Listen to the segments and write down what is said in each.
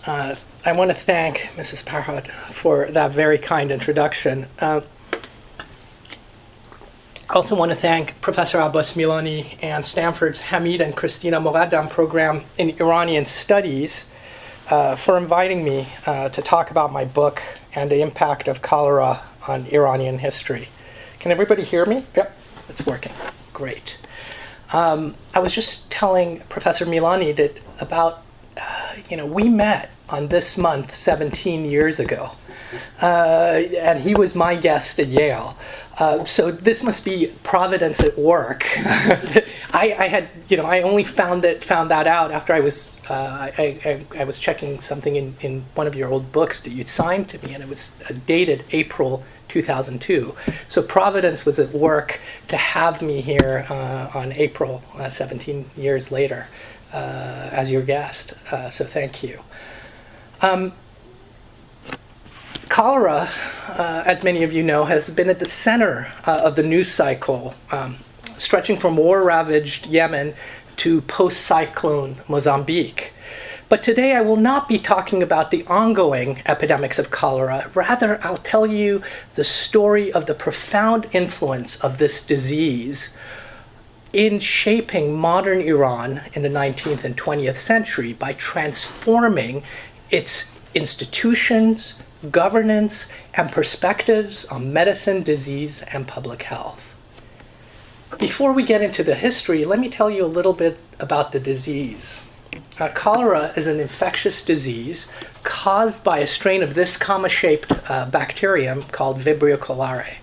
I want to thank Mrs. Parhad for that very kind introduction. I also want to thank Professor Abbas Milani and Stanford's Hamid and Christina Mogaddam program in Iranian Studies for inviting me to talk about my book and the impact of cholera on Iranian history. Can everybody hear me? Yep, it's working. Great. I was just telling Professor Milani that about, we met on this month 17 years ago. And he was my guest at Yale. So this must be Providence at work. I only found that out after I was checking something in one of your old books that you signed to me, and it was dated April 2002. So Providence was at work to have me here on April 17 years later as your guest. So thank you. Cholera, as many of you know, has been at the center of the news cycle, stretching from war-ravaged Yemen to post-cyclone Mozambique. But today I will not be talking about the ongoing epidemics of cholera. Rather, I'll tell you the story of the profound influence of this disease in shaping modern Iran in the 19th and 20th century by transforming its institutions, governance, and perspectives on medicine, disease, and public health. Before we get into the history, let me tell you a little bit about the disease. Cholera is an infectious disease caused by a strain of this comma-shaped bacterium called Vibrio cholerae.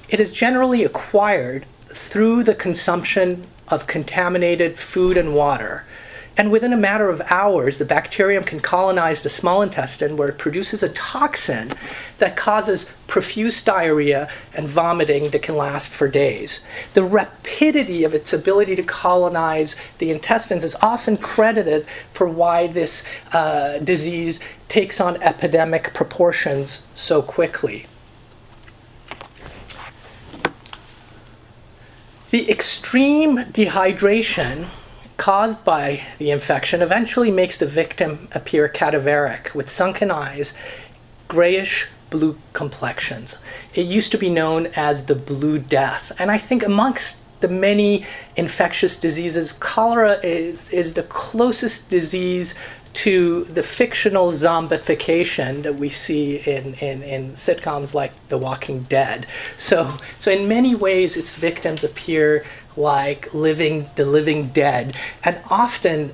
It is generally acquired through the consumption of contaminated food and water. And within a matter of hours, the bacterium can colonize the small intestine, where it produces a toxin that causes profuse diarrhea and vomiting that can last for days. The rapidity of its ability to colonize the intestines is often credited for why this disease takes on epidemic proportions so quickly. The extreme dehydration caused by the infection eventually makes the victim appear cadaveric with sunken eyes, grayish blue complexions. It used to be known as the Blue Death. And I think amongst the many infectious diseases, cholera is the closest disease to the fictional zombification that we see in sitcoms like The Walking Dead. So in many ways, its victims appear like the living dead, and often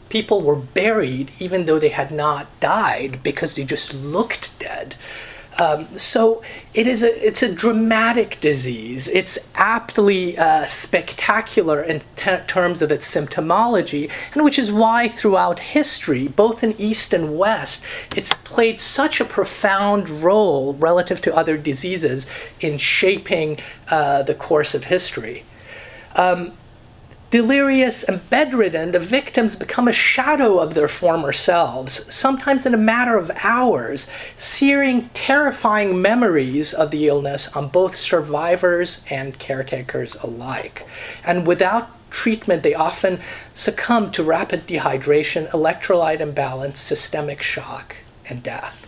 people were buried even though they had not died because they just looked dead. So it's a dramatic disease. It's aptly spectacular in terms of its symptomology, and which is why throughout history, both in East and West, it's played such a profound role relative to other diseases in shaping the course of history. Delirious and bedridden, the victims become a shadow of their former selves, sometimes in a matter of hours, searing terrifying memories of the illness on both survivors and caretakers alike. And without treatment, they often succumb to rapid dehydration, electrolyte imbalance, systemic shock, and death.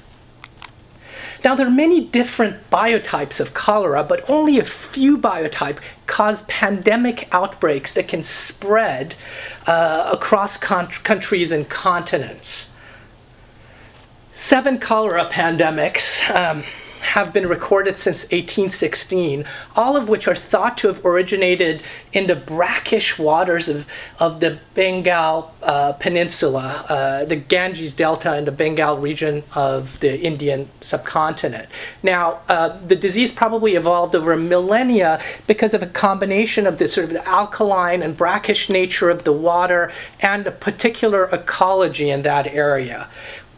Now, there are many different biotypes of cholera, but only a few biotypes cause pandemic outbreaks that can spread across countries and continents. 7 cholera pandemics have been recorded since 1816, all of which are thought to have originated in the brackish waters of the Bengal Peninsula, the Ganges Delta and the Bengal region of the Indian subcontinent. Now, the disease probably evolved over millennia because of a combination of this sort of alkaline and brackish nature of the water and a particular ecology in that area.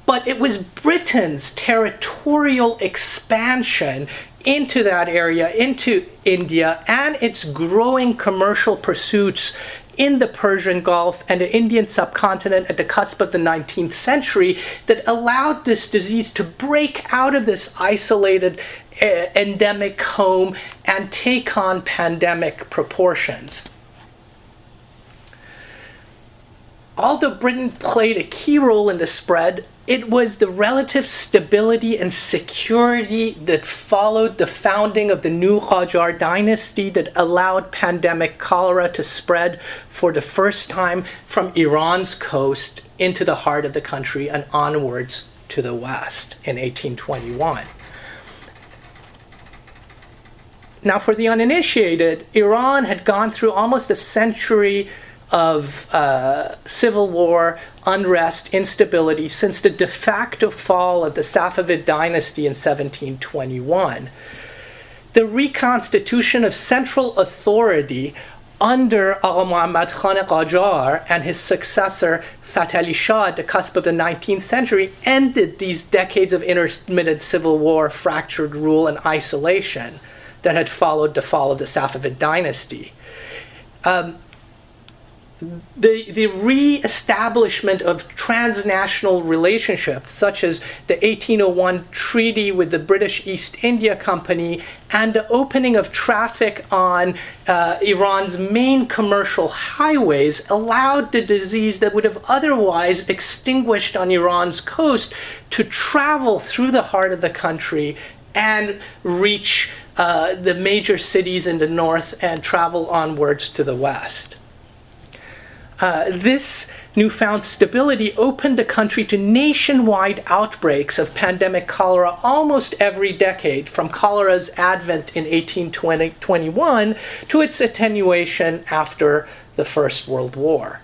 But it was Britain's territorial expansion into that area, into India, and its growing commercial pursuits in the Persian Gulf and the Indian subcontinent at the cusp of the 19th century that allowed this disease to break out of this isolated endemic home and take on pandemic proportions. although Britain played a key role in the spread, it was the relative stability and security that followed the founding of the new Qajar dynasty that allowed pandemic cholera to spread for the first time from Iran's coast into the heart of the country and onwards to the west in 1821. Now, for the uninitiated, Iran had gone through almost a century of civil war, unrest, instability since the de facto fall of the Safavid dynasty in 1721. The reconstitution of central authority under Agha Muhammad Khan Qajar and his successor Fath Ali Shah at the cusp of the 19th century ended these decades of intermittent civil war, fractured rule, and isolation that had followed the fall of the Safavid dynasty. The re-establishment of transnational relationships, such as the 1801 treaty with the British East India Company and the opening of traffic on Iran's main commercial highways, allowed the disease that would have otherwise extinguished on Iran's coast to travel through the heart of the country and reach the major cities in the north and travel onwards to the west. This newfound stability opened the country to nationwide outbreaks of pandemic cholera almost every decade, from cholera's advent in 1821 to its attenuation after the First World War.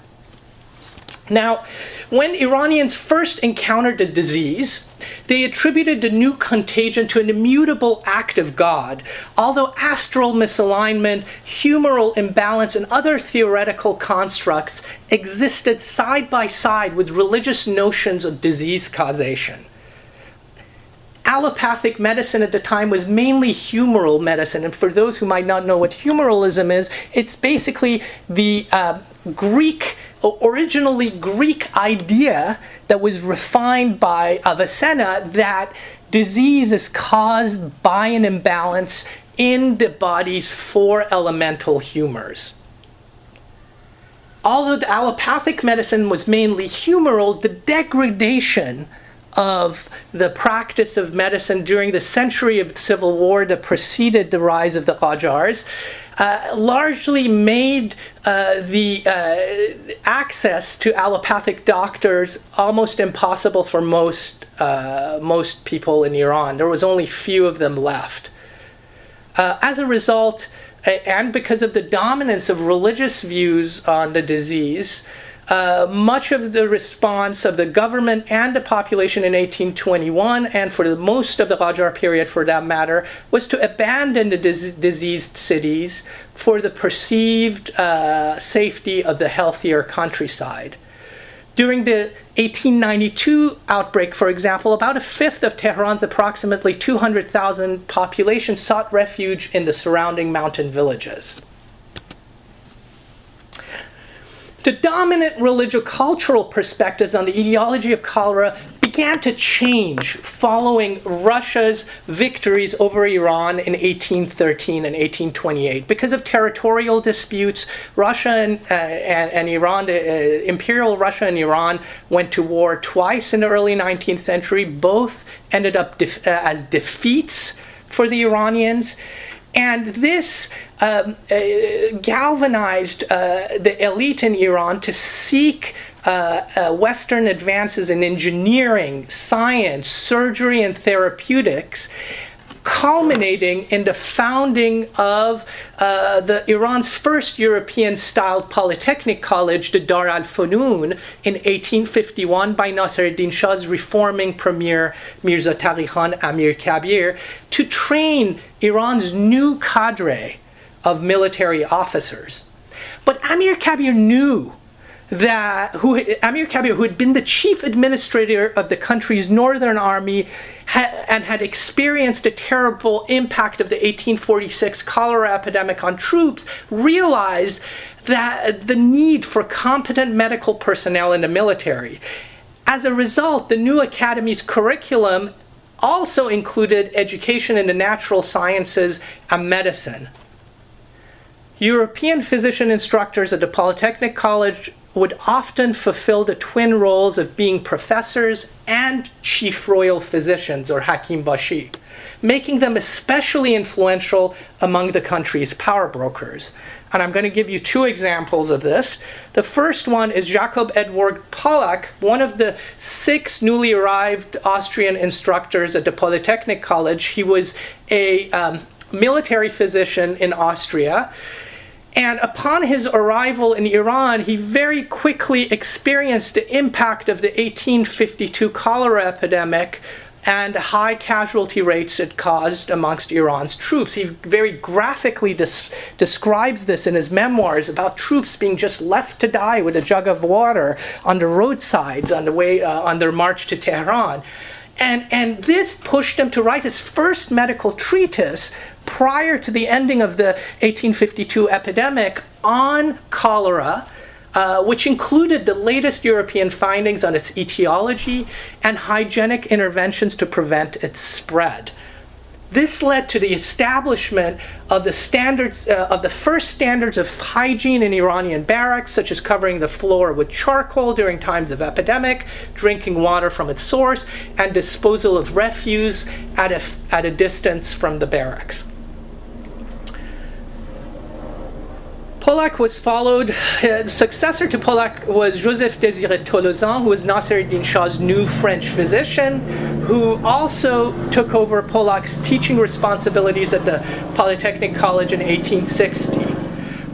Now, when Iranians first encountered the disease, they attributed the new contagion to an immutable act of God, although astral misalignment, humoral imbalance, and other theoretical constructs existed side by side with religious notions of disease causation. Allopathic medicine at the time was mainly humoral medicine, and for those who might not know what humoralism is, it's basically the originally Greek idea that was refined by Avicenna that disease is caused by an imbalance in the body's four elemental humors. Although the allopathic medicine was mainly humoral, the degradation of the practice of medicine during the century of civil war that preceded the rise of the Qajars largely made the access to allopathic doctors almost impossible for most people in Iran. There was only few of them left. As a result, and because of the dominance of religious views on the disease, much of the response of the government and the population in 1821, and for the most of the Qajar period for that matter, was to abandon the diseased cities for the perceived safety of the healthier countryside. During the 1892 outbreak, for example, about a fifth of Tehran's approximately 200,000 population sought refuge in the surrounding mountain villages. The dominant religio-cultural perspectives on the etiology of cholera began to change following Russia's victories over Iran in 1813 and 1828. Because of territorial disputes, Russia and Iran, Imperial Russia and Iran, went to war twice in the early 19th century. Both ended up as defeats for the Iranians. And this galvanized the elite in Iran to seek Western advances in engineering, science, surgery, and therapeutics, culminating in the founding of Iran's first European-styled polytechnic college, the Dar al-Funun, in 1851 by Nasiruddin Shah's reforming premier Mirza Taqi Khan Amir Kabir to train Iran's new cadre of military officers. But Amir Kabir, who had been the chief administrator of the country's northern army and had experienced the terrible impact of the 1846 cholera epidemic on troops, realized that the need for competent medical personnel in the military. As a result, the new academy's curriculum also included education in the natural sciences and medicine. European physician instructors at the Polytechnic College would often fulfill the twin roles of being professors and chief royal physicians, or Hakim Bashi, making them especially influential among the country's power brokers. And I'm going to give you two examples of this. The first one is Jakob Edward Pollack, one of the 6 newly arrived Austrian instructors at the Polytechnic College. He was a military physician in Austria. And upon his arrival in Iran, he very quickly experienced the impact of the 1852 cholera epidemic and the high casualty rates it caused amongst Iran's troops. He very graphically describes this in his memoirs about troops being just left to die with a jug of water on the roadsides on the way on their march to Tehran. And this pushed him to write his first medical treatise prior to the ending of the 1852 epidemic on cholera, which included the latest European findings on its etiology and hygienic interventions to prevent its spread. This led to the establishment of the standards, of the first standards of hygiene in Iranian barracks, such as covering the floor with charcoal during times of epidemic, drinking water from its source, and disposal of refuse at a distance from the barracks. Pollack was followed, the successor to Pollack was Joseph Désiré Tolozan, who was Nasser-Eddin Shah's new French physician, who also took over Pollack's teaching responsibilities at the Polytechnic College in 1860.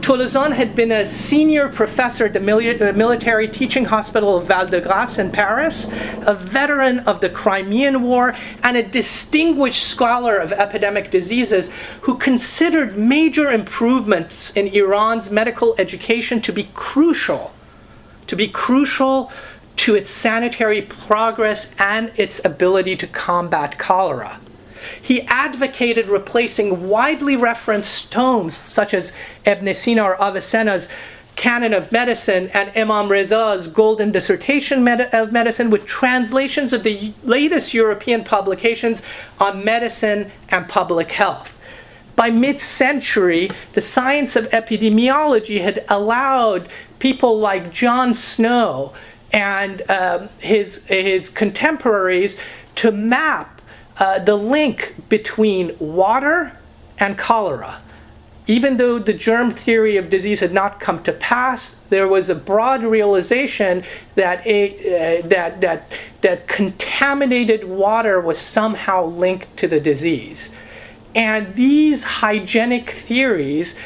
Tolozan had been a senior professor at the military teaching hospital of Val-de-Grâce in Paris, a veteran of the Crimean War, and a distinguished scholar of epidemic diseases who considered major improvements in Iran's medical education to be crucial to its sanitary progress and its ability to combat cholera. He advocated replacing widely referenced tomes such as Ibn Sina or Avicenna's Canon of Medicine and Imam Reza's Golden Dissertation of Medicine with translations of the latest European publications on medicine and public health. By mid-century, the science of epidemiology had allowed people like John Snow and his contemporaries to map the link between water and cholera. Even though the germ theory of disease had not come to pass, there was a broad realization that that contaminated water was somehow linked to the disease. And these hygienic theories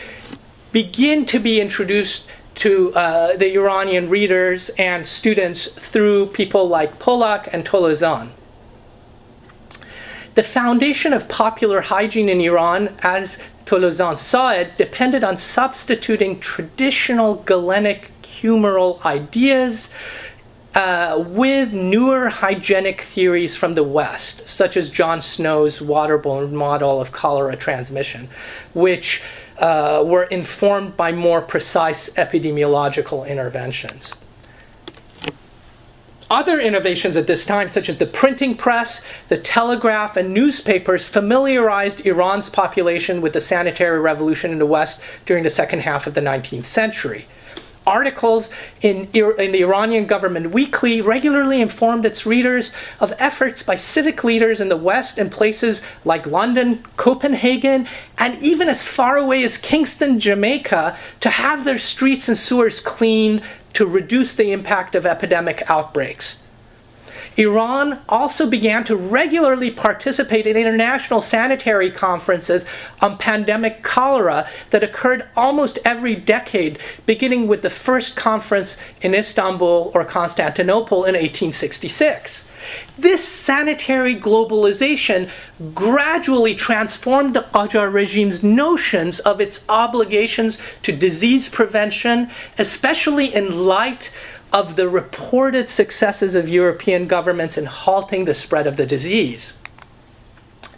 begin to be introduced to the Iranian readers and students through people like Pollack and Tolozan. The foundation of popular hygiene in Iran, as Tolozan saw it, depended on substituting traditional Galenic humoral ideas with newer hygienic theories from the West, such as John Snow's waterborne model of cholera transmission, which were informed by more precise epidemiological interventions. Other innovations at this time, such as the printing press, the telegraph, and newspapers, familiarized Iran's population with the sanitary revolution in the West during the second half of the 19th century. Articles in the Iranian government weekly regularly informed its readers of efforts by civic leaders in the West in places like London, Copenhagen, and even as far away as Kingston, Jamaica, to have their streets and sewers cleaned to reduce the impact of epidemic outbreaks. Iran also began to regularly participate in international sanitary conferences on pandemic cholera that occurred almost every decade, beginning with the first conference in Istanbul or Constantinople in 1866. This sanitary globalization gradually transformed the Qajar regime's notions of its obligations to disease prevention, especially in light of the reported successes of European governments in halting the spread of the disease.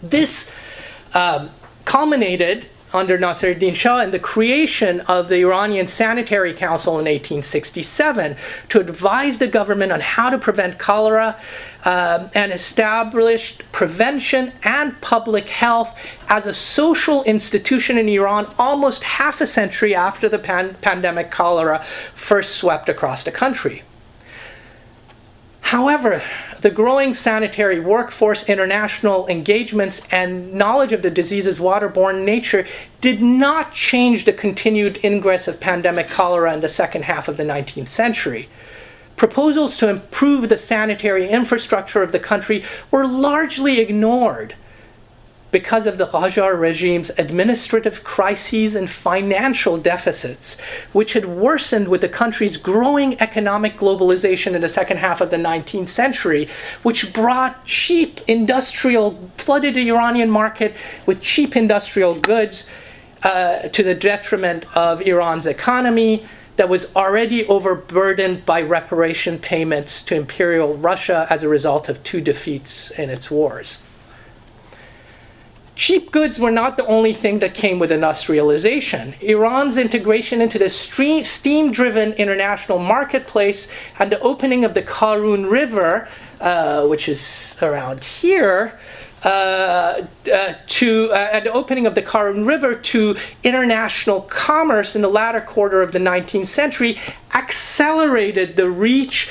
This culminated under Nasseruddin Shah and the creation of the Iranian Sanitary Council in 1867 to advise the government on how to prevent cholera, and established prevention and public health as a social institution in Iran almost half a century after the pandemic cholera first swept across the country. However, the growing sanitary workforce, international engagements, and knowledge of the disease's waterborne nature did not change the continued ingress of pandemic cholera in the second half of the 19th century. Proposals to improve the sanitary infrastructure of the country were largely ignored because of the Qajar regime's administrative crises and financial deficits, which had worsened with the country's growing economic globalization in the second half of the 19th century, which brought flooded the Iranian market with cheap industrial goods to the detriment of Iran's economy that was already overburdened by reparation payments to Imperial Russia as a result of 2 defeats in its wars. Cheap goods were not the only thing that came with industrialization. Iran's integration into the steam-driven international marketplace and the opening of the Karun River, which is around here, and the opening of the Karun River to international commerce in the latter quarter of the 19th century accelerated the reach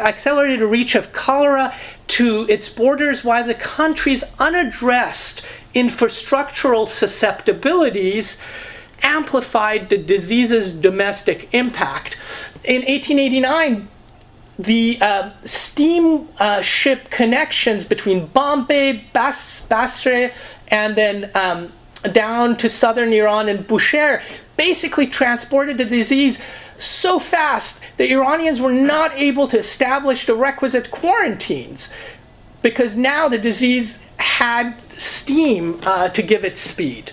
accelerated the reach of cholera to its borders, while the country's unaddressed infrastructural susceptibilities amplified the disease's domestic impact. In 1889, the steamship connections between Bombay, Basra, and then down to southern Iran and Bushehr basically transported the disease so fast that Iranians were not able to establish the requisite quarantines because now the disease had steam to give it speed.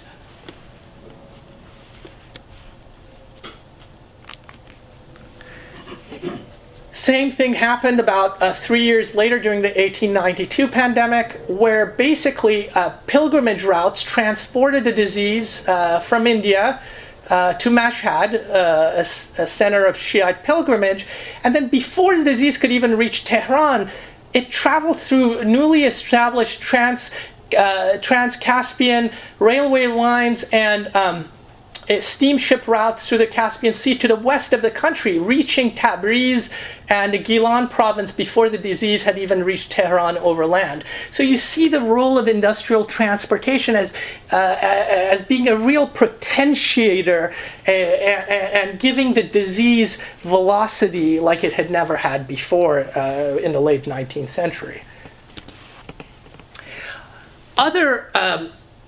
Same thing happened about 3 years later during the 1892 pandemic, where basically pilgrimage routes transported the disease from India to Mashhad, a center of Shiite pilgrimage, and then before the disease could even reach Tehran, it traveled through newly established trans-Caspian railway lines and steamship routes through the Caspian Sea to the west of the country, reaching Tabriz and the Gilan province before the disease had even reached Tehran overland. So you see the role of industrial transportation as being a real potentiator and giving the disease velocity like it had never had before in the late 19th century. Other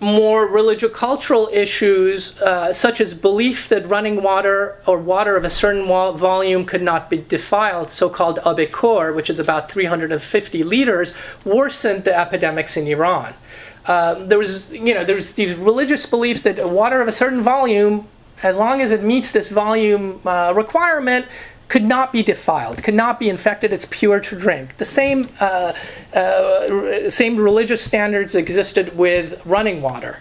more religio-cultural issues, such as belief that running water or water of a certain volume could not be defiled, so-called abekur, which is about 350 liters, worsened the epidemics in Iran. There's these religious beliefs that water of a certain volume, as long as it meets this volume requirement, could not be defiled, could not be infected, it's pure to drink. The same religious standards existed with running water.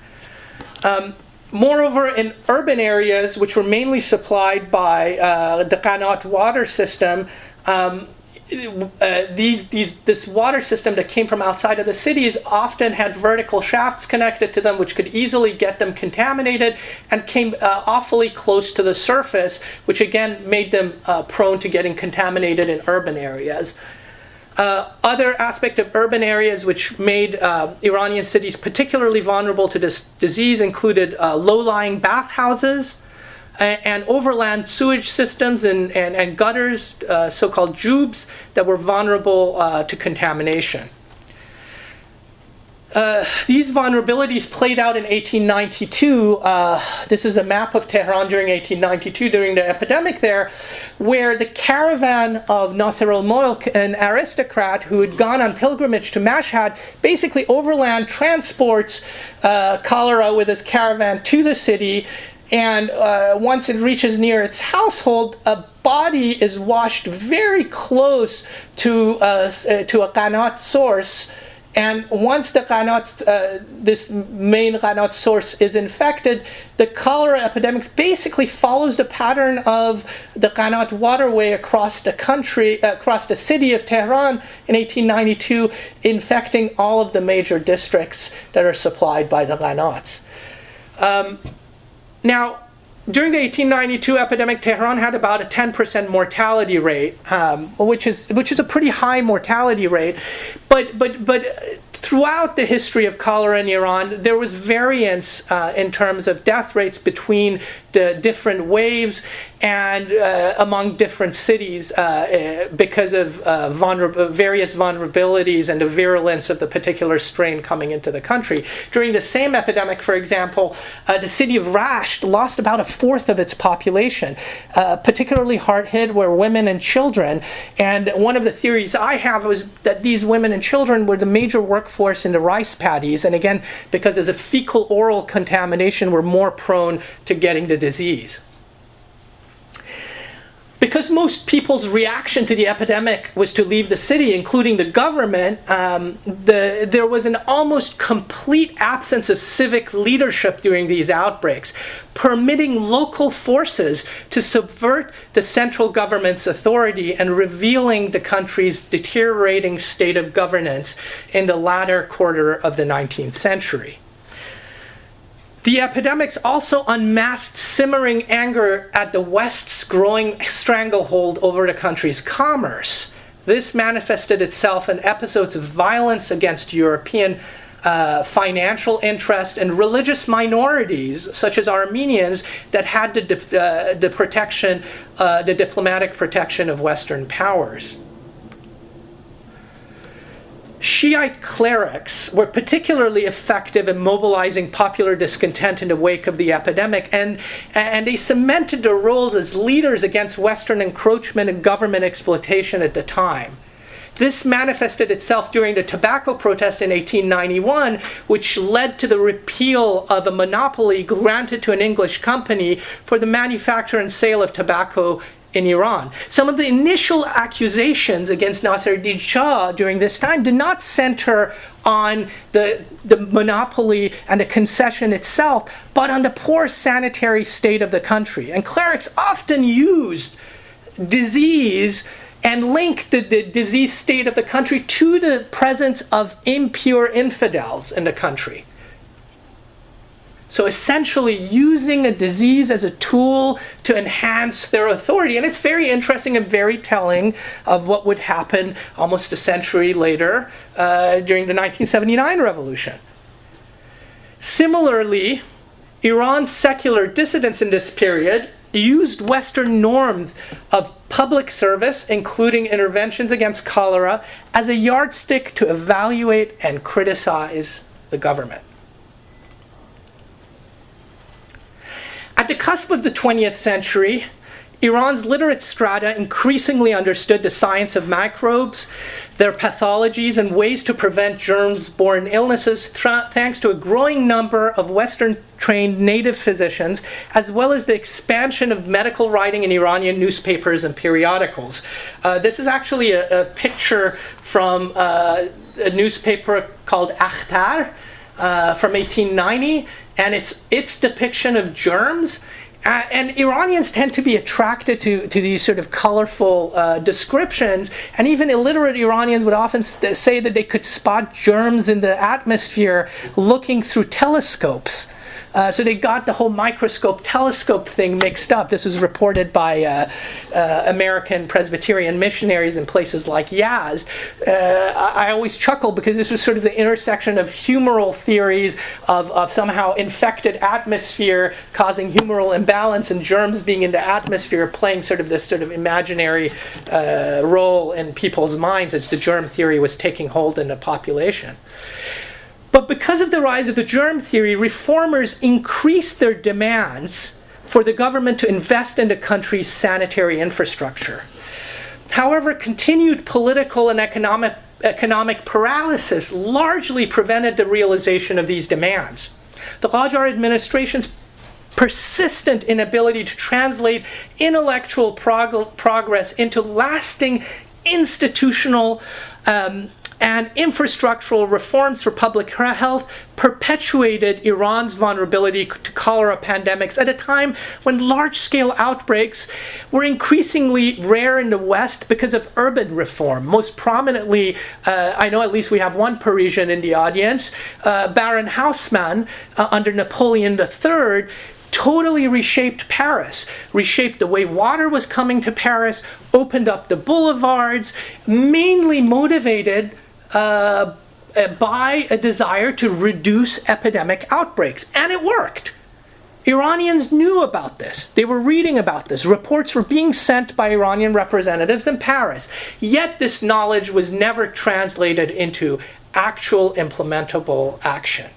Moreover, in urban areas, which were mainly supplied by the Qanat water system, this water system that came from outside of the cities often had vertical shafts connected to them, which could easily get them contaminated and came awfully close to the surface, which again made them prone to getting contaminated in urban areas. Other aspect of urban areas which made Iranian cities particularly vulnerable to this disease included low-lying bathhouses, and overland sewage systems and gutters, so-called jubes, that were vulnerable to contamination. These vulnerabilities played out in 1892. This is a map of Tehran during 1892, during the epidemic there, where the caravan of Nasir al-Mulk, an aristocrat who had gone on pilgrimage to Mashhad, basically overland transports cholera with his caravan to the city. And once it reaches near its household, a body is washed very close to a Qanat source And once the this main qanat source is infected, the cholera epidemics basically follows the pattern of the qanat waterway across the country, across the city of Tehran in 1892, infecting all of the major districts that are supplied by the qanats. Now, during the 1892 epidemic, Tehran had about a 10% mortality rate, which is a pretty high mortality rate. But throughout the history of cholera in Iran, there was variance in terms of death rates between the different waves and among different cities because of various vulnerabilities and the virulence of the particular strain coming into the country. During the same epidemic, for example, the city of Rasht lost about a fourth of its population. Particularly hard hit were women and children. And one of the theories I have was that these women and children were the major workforce in the rice paddies. And again, because of the fecal oral contamination, were more prone to getting the disease. Because most people's reaction to the epidemic was to leave the city, including the government, there was an almost complete absence of civic leadership during these outbreaks, permitting local forces to subvert the central government's authority and revealing the country's deteriorating state of governance in the latter quarter of the 19th century. The epidemics also unmasked simmering anger at the West's growing stranglehold over the country's commerce. This manifested itself in episodes of violence against European financial interest and religious minorities, such as Armenians, that had the diplomatic protection of Western powers. Shiite clerics were particularly effective in mobilizing popular discontent in the wake of the epidemic, and they cemented their roles as leaders against Western encroachment and government exploitation at the time. This manifested itself during the tobacco protest in 1891, which led to the repeal of a monopoly granted to an English company for the manufacture and sale of tobacco in Iran. Some of the initial accusations against Nasser-Din Shah during this time did not center on the monopoly and the concession itself, but on the poor sanitary state of the country. And clerics often used disease and linked the disease state of the country to the presence of impure infidels in the country. So essentially using a disease as a tool to enhance their authority. And it's very interesting and very telling of what would happen almost a century later during the 1979 revolution. Similarly, Iran's secular dissidents in this period used Western norms of public service, including interventions against cholera, as a yardstick to evaluate and criticize the government. At the cusp of the 20th century, Iran's literate strata increasingly understood the science of microbes, their pathologies, and ways to prevent germs-borne illnesses thanks to a growing number of Western-trained native physicians, as well as the expansion of medical writing in Iranian newspapers and periodicals. This is actually a picture from a newspaper called Akhtar from 1890. And its depiction of germs. And Iranians tend to be attracted to these sort of colorful descriptions. And even illiterate Iranians would often say that they could spot germs in the atmosphere looking through telescopes. So they got the whole microscope telescope thing mixed up. This was reported by American Presbyterian missionaries in places like Yazd. I always chuckle because this was sort of the intersection of humoral theories of somehow infected atmosphere causing humoral imbalance and germs being in the atmosphere playing sort of this sort of imaginary role in people's minds as the germ theory was taking hold in the population. But because of the rise of the germ theory, reformers increased their demands for the government to invest in the country's sanitary infrastructure. However, continued political and economic paralysis largely prevented the realization of these demands. The Qajar administration's persistent inability to translate intellectual progress into lasting institutional and infrastructural reforms for public health perpetuated Iran's vulnerability to cholera pandemics at a time when large-scale outbreaks were increasingly rare in the West because of urban reform. Most prominently, I know at least we have one Parisian in the audience, Baron Haussmann, under Napoleon III, totally reshaped Paris, reshaped the way water was coming to Paris, opened up the boulevards, mainly motivated by a desire to reduce epidemic outbreaks. And it worked. Iranians knew about this. They were reading about this. Reports were being sent by Iranian representatives in Paris. Yet this knowledge was never translated into actual implementable action.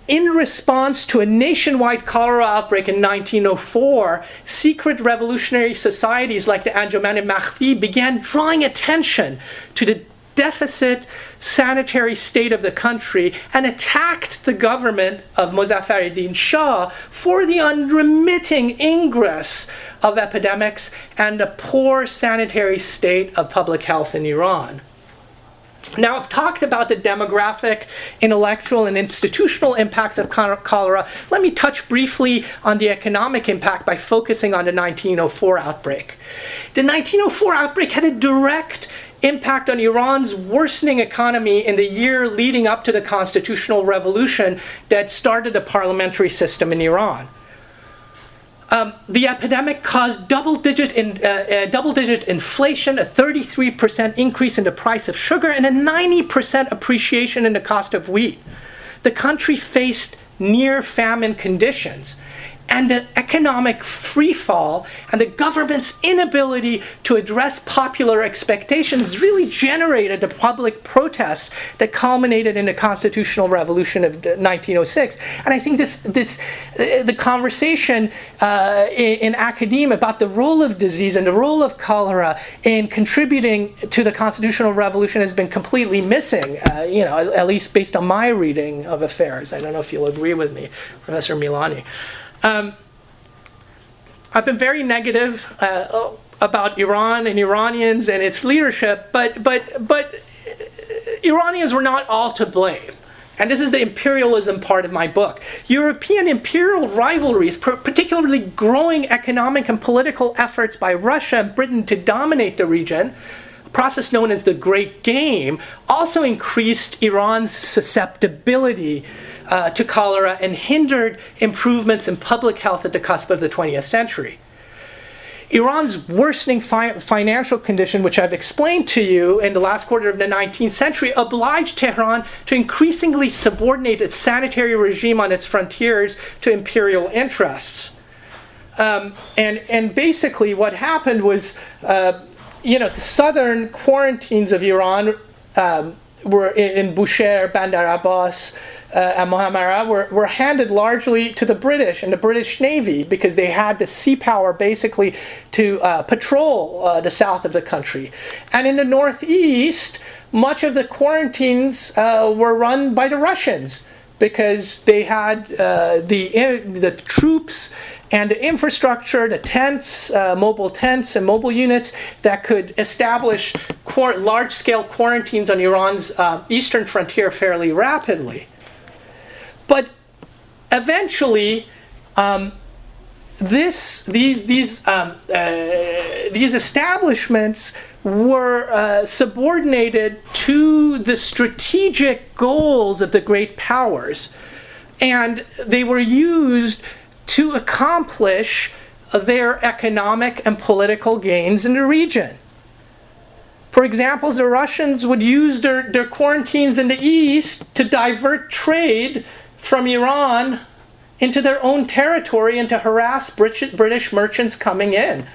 In response to a nationwide cholera outbreak in 1904, secret revolutionary societies like the Anjuman-e-Makhfi began drawing attention to the deficit sanitary state of the country and attacked the government of Muzaffaruddin Shah for the unremitting ingress of epidemics and the poor sanitary state of public health in Iran. Now, I've talked about the demographic, intellectual, and institutional impacts of cholera. Let me touch briefly on the economic impact by focusing on the 1904 outbreak. The 1904 outbreak had a direct impact on Iran's worsening economy in the year leading up to the constitutional revolution that started a parliamentary system in Iran. The epidemic caused double-digit inflation, a 33% increase in the price of sugar, and a 90% appreciation in the cost of wheat. The country faced near-famine conditions, and the economic freefall and the government's inability to address popular expectations really generated the public protests that culminated in the constitutional revolution of 1906. And I think the conversation in academia about the role of disease and the role of cholera in contributing to the constitutional revolution has been completely missing, at least based on my reading of affairs. I don't know if you'll agree with me, Professor Milani. I've been very negative about Iran and Iranians and its leadership, but Iranians were not all to blame. And this is the imperialism part of my book. European imperial rivalries, particularly growing economic and political efforts by Russia and Britain to dominate the region, a process known as the Great Game, also increased Iran's susceptibility to cholera and hindered improvements in public health at the cusp of the 20th century. Iran's worsening financial condition, which I've explained to you in the last quarter of the 19th century, obliged Tehran to increasingly subordinate its sanitary regime on its frontiers to imperial interests. And basically what happened was, the southern quarantines of Iran were in Bushehr, Bandar Abbas, and Mohammara were handed largely to the British and the British Navy because they had the sea power basically to patrol the south of the country. And in the northeast, much of the quarantines were run by the Russians because they had the troops and the infrastructure, the tents, mobile tents and mobile units that could establish large-scale quarantines on Iran's eastern frontier fairly rapidly. But eventually, these establishments were subordinated to the strategic goals of the great powers, and they were used to accomplish their economic and political gains in the region. For example, the Russians would use their quarantines in the east to divert trade from Iran into their own territory and to harass British merchants coming in.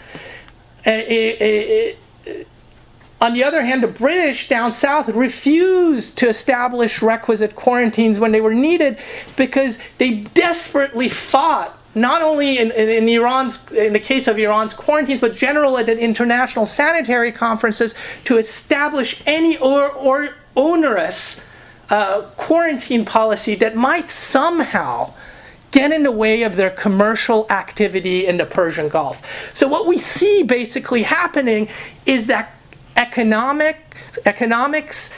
On the other hand, the British down south refused to establish requisite quarantines when they were needed because they desperately fought, not only in the case of Iran's quarantines, but generally at international sanitary conferences, to establish any or onerous quarantine policy that might somehow get in the way of their commercial activity in the Persian Gulf. So what we see basically happening is that economics,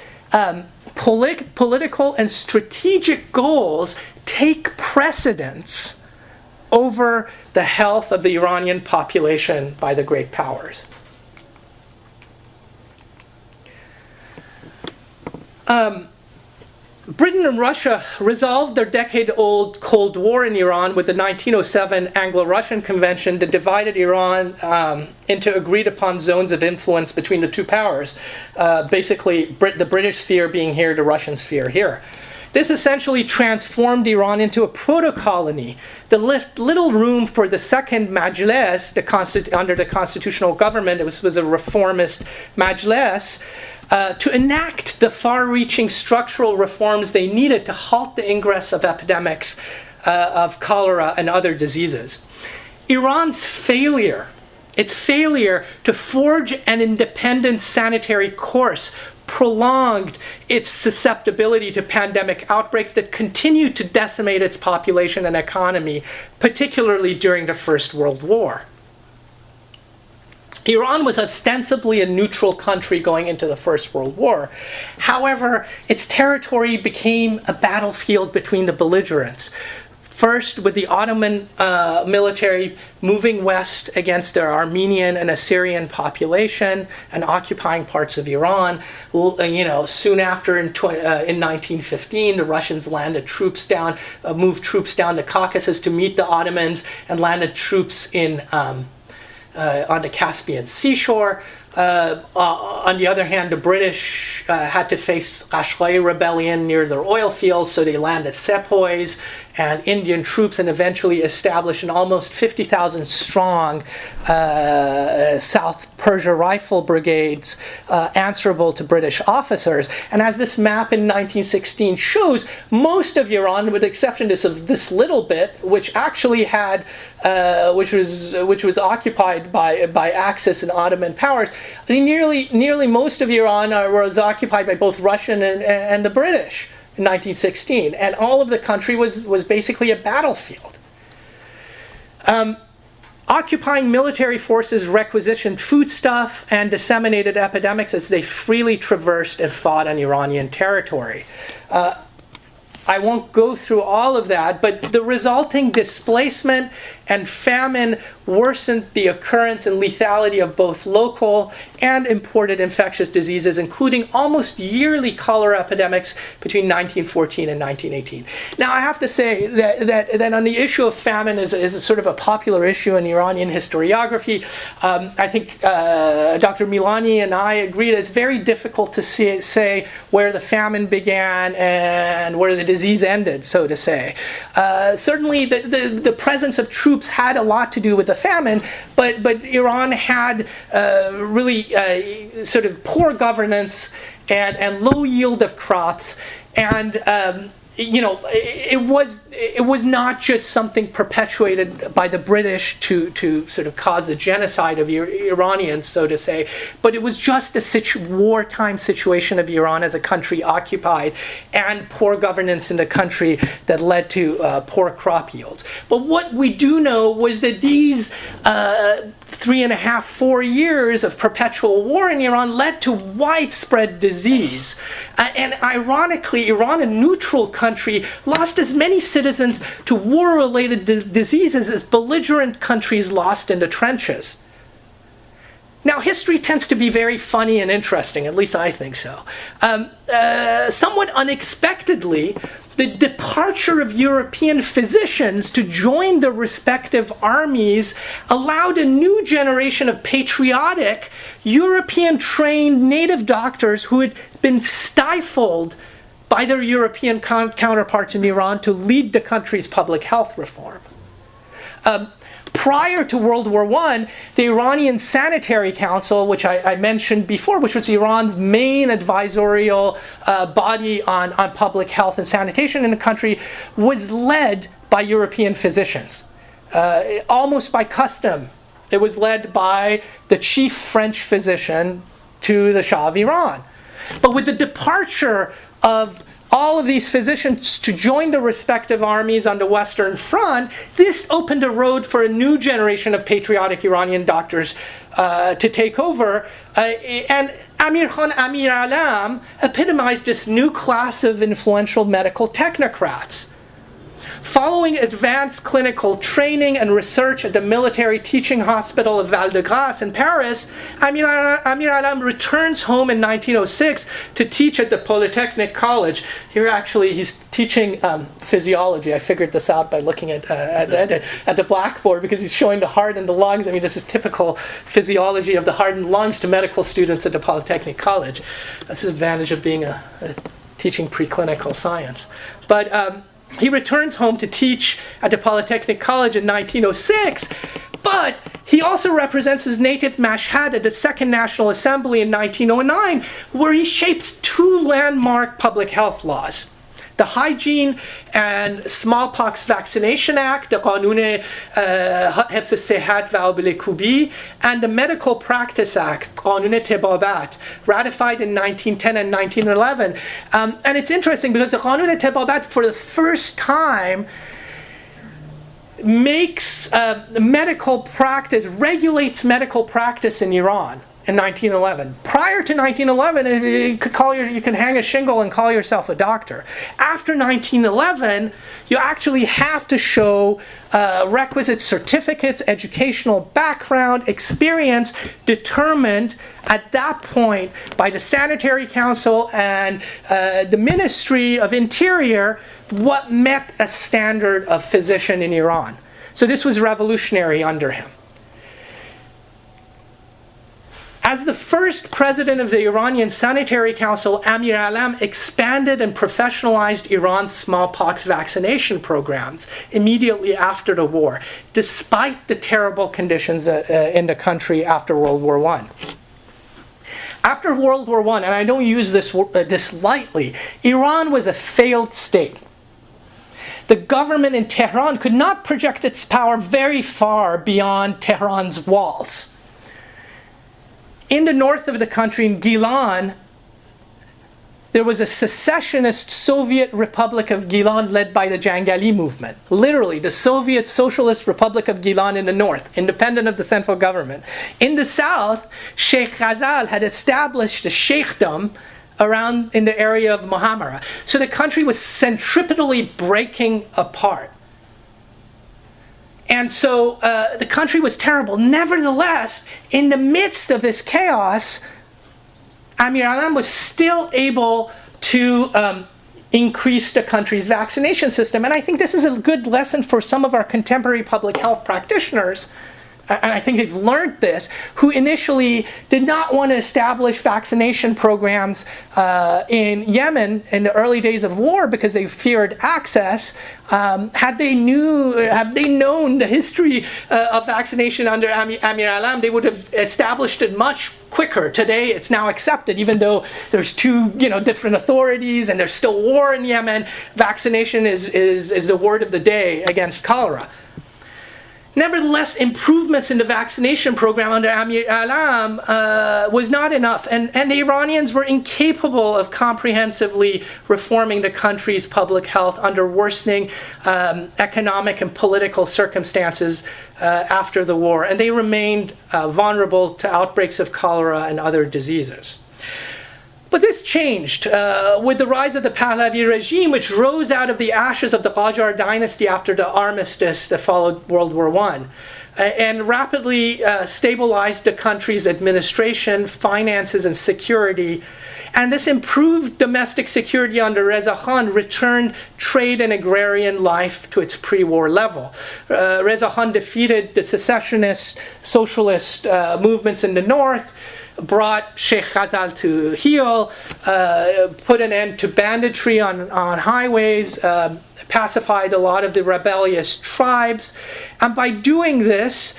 political and strategic goals take precedence over the health of the Iranian population by the great powers. Britain and Russia resolved their decade-old Cold War in Iran with the 1907 Anglo-Russian Convention that divided Iran into agreed-upon zones of influence between the two powers, basically the British sphere being here, the Russian sphere here. This essentially transformed Iran into a proto-colony that left little room for the second Majlis, under the constitutional government. It was a reformist Majlis, to enact the far-reaching structural reforms they needed to halt the ingress of epidemics of cholera and other diseases. Iran's failure, its failure to forge an independent sanitary course, prolonged its susceptibility to pandemic outbreaks that continued to decimate its population and economy, particularly during the First World War. Iran was ostensibly a neutral country going into the First World War. However, its territory became a battlefield between the belligerents. First, with the Ottoman military moving west against their Armenian and Assyrian population and occupying parts of Iran. Soon after, in 1915, the Russians moved troops down the Caucasus to meet the Ottomans and landed troops on the Caspian seashore. On the other hand, the British had to face Qashqai rebellion near their oil fields, so they landed sepoys and Indian troops and eventually established an almost 50,000 strong South Persia rifle brigades answerable to British officers. And as this map in 1916 shows, most of Iran, with the exception of this little bit, which actually had, which was occupied by Axis and Ottoman powers, nearly most of Iran was occupied by both Russian and the British in 1916, and all of the country was basically a battlefield. Occupying military forces requisitioned foodstuff and disseminated epidemics as they freely traversed and fought on Iranian territory. I won't go through all of that, but the resulting displacement and famine worsened the occurrence and lethality of both local and imported infectious diseases, including almost yearly cholera epidemics between 1914 and 1918. Now, I have to say that on the issue of famine is sort of a popular issue in Iranian historiography. I think Dr. Milani and I agree that it's very difficult to say where the famine began and where the disease ended, so to say. Certainly, the presence of troops had a lot to do with the famine, but Iran had really sort of poor governance and low yield of crops, and it was not just something perpetuated by the British to sort of cause the genocide of Iranians, so to say, but it was just a wartime situation of Iran as a country occupied and poor governance in the country that led to poor crop yields. But what we do know was that these 3.5, 4 years of perpetual war in Iran led to widespread disease. And ironically, Iran, a neutral country, lost as many citizens to war-related diseases as belligerent countries lost in the trenches. Now, history tends to be very funny and interesting, at least I think so. Somewhat unexpectedly, the departure of European physicians to join their respective armies allowed a new generation of patriotic, European-trained native doctors who had been stifled by their European counterparts in Iran to lead the country's public health reform. Prior to World War I, the Iranian Sanitary Council, which I mentioned before, which was Iran's main advisorial body on public health and sanitation in the country, was led by European physicians. Almost by custom, it was led by the chief French physician to the Shah of Iran. But with the departure of all of these physicians to join the respective armies on the Western Front, this opened a road for a new generation of patriotic Iranian doctors to take over. And Amir Khan, Amir Alam epitomized this new class of influential medical technocrats. Following advanced clinical training and research at the military teaching hospital of Val-de-Grâce in Paris, Amir Alam returns home in 1906 to teach at the Polytechnic College. Here actually he's teaching physiology. I figured this out by looking at the blackboard because he's showing the heart and the lungs. I mean, this is typical physiology of the heart and lungs to medical students at the Polytechnic College. That's the advantage of being teaching preclinical science. But he returns home to teach at the Polytechnic College in 1906, but he also represents his native Mashhad at the Second National Assembly in 1909, where he shapes two landmark public health laws: the Hygiene and Smallpox Vaccination Act, the Qanun Hifz Sehat va Abul Kubi, and the Medical Practice Act, Qanun Tibabat, ratified in 1910 and 1911. And it's interesting because the Qanun Tibabat, for the first time, makes medical practice, regulates medical practice in Iran. In 1911. Prior to 1911, you can hang a shingle and call yourself a doctor. After 1911, you actually have to show requisite certificates, educational background, experience, determined at that point by the Sanitary Council and the Ministry of Interior what met a standard of physician in Iran. So this was revolutionary under him. As the first president of the Iranian Sanitary Council, Amir Alam expanded and professionalized Iran's smallpox vaccination programs immediately after the war, despite the terrible conditions in the country after World War I. After World War I, and I don't use this lightly, Iran was a failed state. The government in Tehran could not project its power very far beyond Tehran's walls. In the north of the country, in Gilan, there was a secessionist Soviet Republic of Gilan led by the Jangali movement. Literally, the Soviet Socialist Republic of Gilan in the north, independent of the central government. In the south, Sheikh Ghazal had established a sheikhdom around in the area of Mohammara. So the country was centripetally breaking apart. And so the country was terrible. Nevertheless, in the midst of this chaos, Amir Alam was still able to increase the country's vaccination system. And I think this is a good lesson for some of our contemporary public health practitioners, and I think they've learned this, who initially did not want to establish vaccination programs in Yemen in the early days of war because they feared access. Had they known the history of vaccination under Amir Alam, they would have established it much quicker. Today, it's now accepted, even though there's two, different authorities and there's still war in Yemen. Vaccination is the word of the day against cholera. Nevertheless, improvements in the vaccination program under Amir Alam was not enough, and the Iranians were incapable of comprehensively reforming the country's public health under worsening economic and political circumstances after the war, and they remained vulnerable to outbreaks of cholera and other diseases. But this changed with the rise of the Pahlavi regime, which rose out of the ashes of the Qajar dynasty after the armistice that followed World War I, and rapidly stabilized the country's administration, finances, and security. And this improved domestic security under Reza Khan returned trade and agrarian life to its pre-war level. Reza Khan defeated the secessionist, socialist movements in the north, brought Sheikh Ghazal to heel, put an end to banditry on highways, pacified a lot of the rebellious tribes, and by doing this,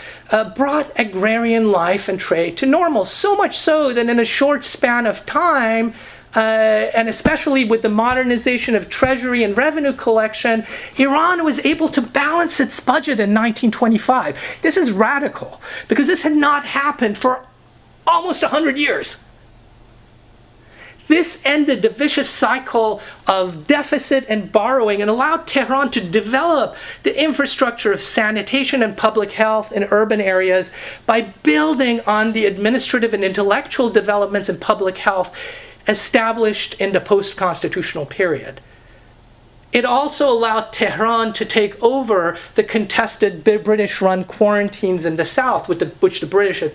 brought agrarian life and trade to normal. So much so that in a short span of time, and especially with the modernization of treasury and revenue collection, Iran was able to balance its budget in 1925. This is radical, because this had not happened for almost 100 years. This ended the vicious cycle of deficit and borrowing and allowed Tehran to develop the infrastructure of sanitation and public health in urban areas by building on the administrative and intellectual developments in public health established in the post-constitutional period. It also allowed Tehran to take over the contested British-run quarantines in the south, which the British had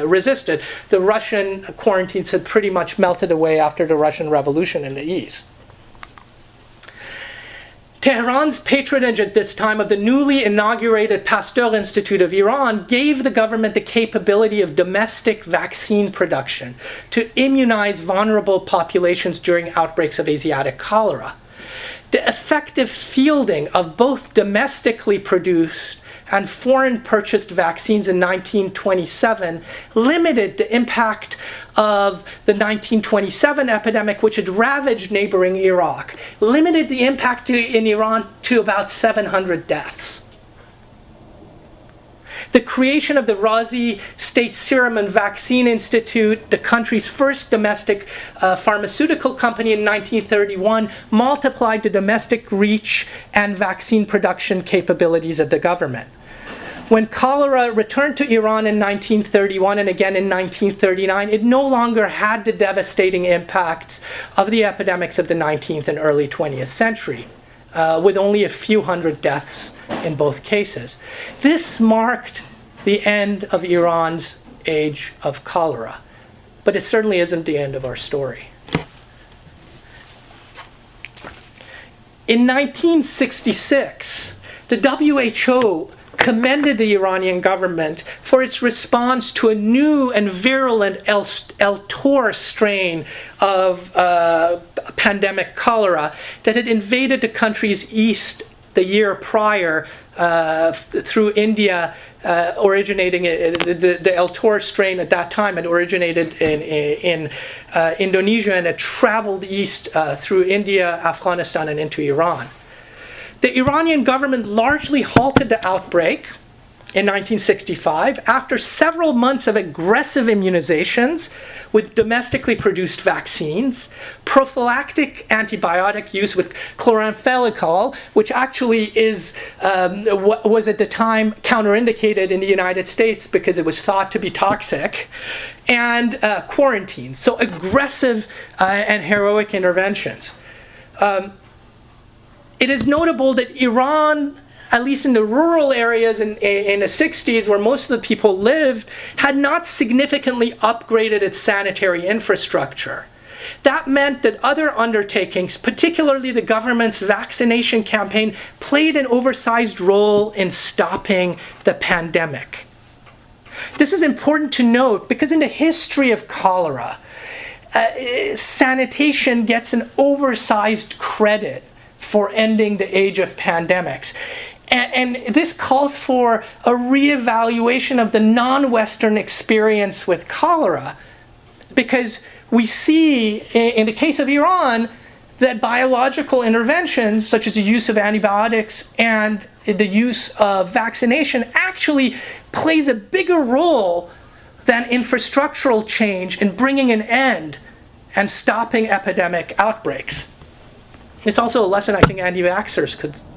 resisted. The Russian quarantines had pretty much melted away after the Russian Revolution in the east. Tehran's patronage at this time of the newly inaugurated Pasteur Institute of Iran gave the government the capability of domestic vaccine production to immunize vulnerable populations during outbreaks of Asiatic cholera. The effective fielding of both domestically produced and foreign purchased vaccines in 1927 limited the impact of the 1927 epidemic, which had ravaged neighboring Iraq, limited the impact in Iran to about 700 deaths. The creation of the Razi State Serum and Vaccine Institute, the country's first domestic pharmaceutical company in 1931, multiplied the domestic reach and vaccine production capabilities of the government. When cholera returned to Iran in 1931 and again in 1939, it no longer had the devastating impact of the epidemics of the 19th and early 20th century, with only a few hundred deaths in both cases. This marked the end of Iran's age of cholera, but it certainly isn't the end of our story. In 1966, the WHO commended the Iranian government for its response to a new and virulent El-Tor strain of pandemic cholera that had invaded the country's east the year prior through India, originating the El-Tor strain at that time had originated in Indonesia and had traveled east through India, Afghanistan, and into Iran. The Iranian government largely halted the outbreak in 1965 after several months of aggressive immunizations with domestically produced vaccines, prophylactic antibiotic use with chloramphenicol, which actually was at the time counterindicated in the United States because it was thought to be toxic, and quarantine. So aggressive and heroic interventions. It is notable that Iran, at least in the rural areas in the 60s where most of the people lived, had not significantly upgraded its sanitary infrastructure. That meant that other undertakings, particularly the government's vaccination campaign, played an oversized role in stopping the pandemic. This is important to note because in the history of cholera, sanitation gets an oversized credit for ending the age of pandemics. And this calls for a reevaluation of the non-Western experience with cholera, because we see, in the case of Iran, that biological interventions, such as the use of antibiotics and the use of vaccination, actually plays a bigger role than infrastructural change in bringing an end and stopping epidemic outbreaks. It's also a lesson I think anti-vaxxers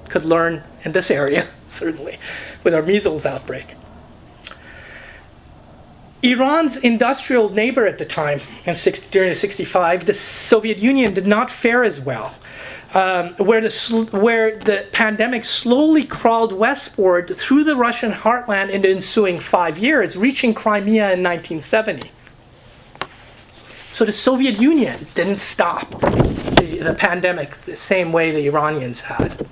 could learn in this area, certainly, with our measles outbreak. Iran's industrial neighbor at the time, during 1965, the Soviet Union did not fare as well, where the pandemic slowly crawled westward through the Russian heartland in the ensuing 5 years, reaching Crimea in 1970. So the Soviet Union didn't stop the pandemic the same way the Iranians had.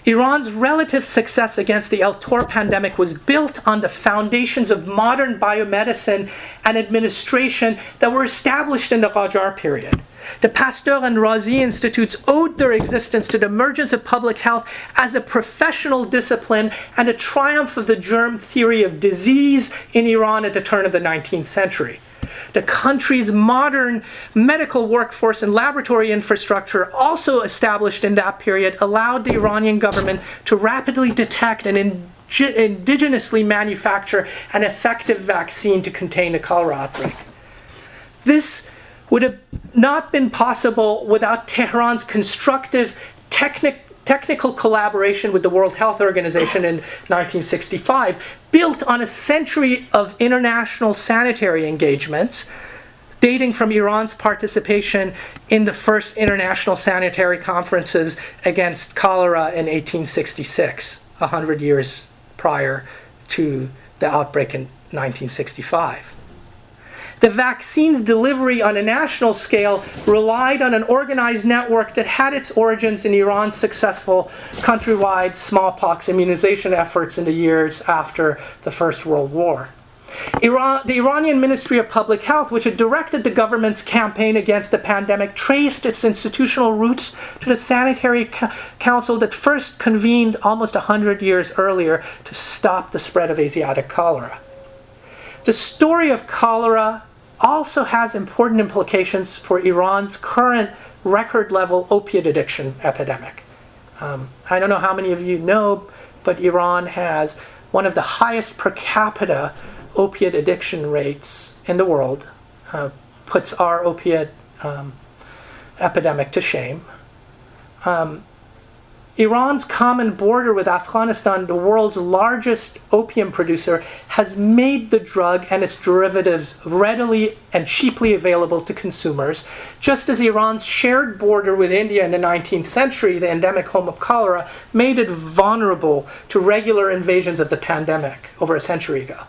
Iran's relative success against the El-Tor pandemic was built on the foundations of modern biomedicine and administration that were established in the Qajar period. The Pasteur and Razi Institutes owed their existence to the emergence of public health as a professional discipline and a triumph of the germ theory of disease in Iran at the turn of the 19th century. The country's modern medical workforce and laboratory infrastructure, also established in that period, allowed the Iranian government to rapidly detect and indigenously manufacture an effective vaccine to contain the cholera outbreak. This would have not been possible without Tehran's constructive technical collaboration with the World Health Organization in 1965, built on a century of international sanitary engagements, dating from Iran's participation in the first international sanitary conferences against cholera in 1866, 100 years prior to the outbreak in 1965. The vaccine's delivery on a national scale relied on an organized network that had its origins in Iran's successful countrywide smallpox immunization efforts in the years after the First World War. The Iranian Ministry of Public Health, which had directed the government's campaign against the pandemic, traced its institutional roots to the Sanitary Council that first convened almost 100 years earlier to stop the spread of Asiatic cholera. The story of cholera also has important implications for Iran's current record-level opiate addiction epidemic. I don't know how many of you know, but Iran has one of the highest per capita opiate addiction rates in the world, puts our opiate epidemic to shame. Iran's common border with Afghanistan, the world's largest opium producer, has made the drug and its derivatives readily and cheaply available to consumers, just as Iran's shared border with India in the 19th century, the endemic home of cholera, made it vulnerable to regular invasions of the pandemic over a century ago.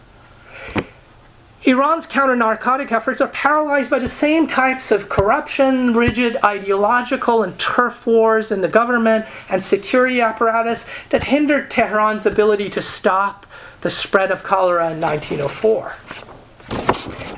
Iran's counter-narcotic efforts are paralyzed by the same types of corruption, rigid ideological and turf wars in the government and security apparatus that hindered Tehran's ability to stop the spread of cholera in 1904.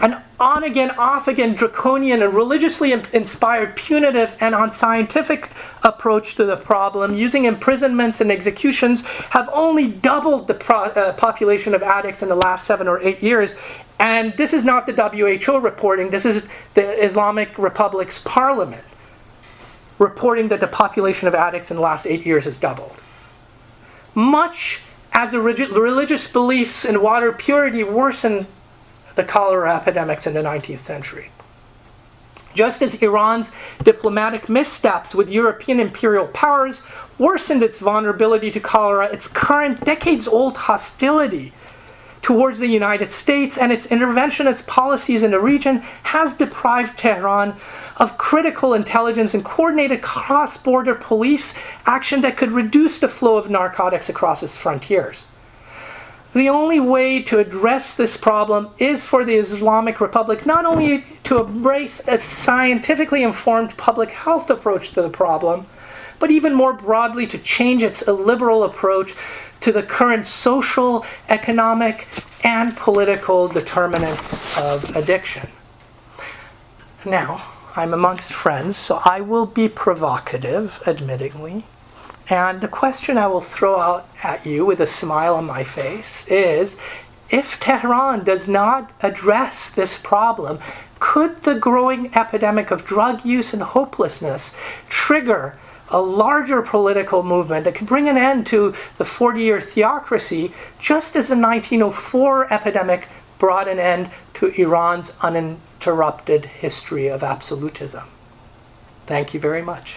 An on-again, off-again, draconian and religiously inspired punitive and unscientific approach to the problem, using imprisonments and executions, have only doubled the population of addicts in the last 7 or 8 years. And this is not the WHO reporting, this is the Islamic Republic's parliament reporting that the population of addicts in the last 8 years has doubled. Much as the religious beliefs in water purity worsened the cholera epidemics in the 19th century. Just as Iran's diplomatic missteps with European imperial powers worsened its vulnerability to cholera, its current decades-old hostility towards the United States and its interventionist policies in the region has deprived Tehran of critical intelligence and coordinated cross-border police action that could reduce the flow of narcotics across its frontiers. The only way to address this problem is for the Islamic Republic not only to embrace a scientifically informed public health approach to the problem, but even more broadly to change its illiberal approach to the current social, economic, and political determinants of addiction. Now, I'm amongst friends, so I will be provocative, admittingly. And the question I will throw out at you with a smile on my face is, if Tehran does not address this problem, could the growing epidemic of drug use and hopelessness trigger a larger political movement that could bring an end to the 40-year theocracy, just as the 1904 epidemic brought an end to Iran's uninterrupted history of absolutism? Thank you very much.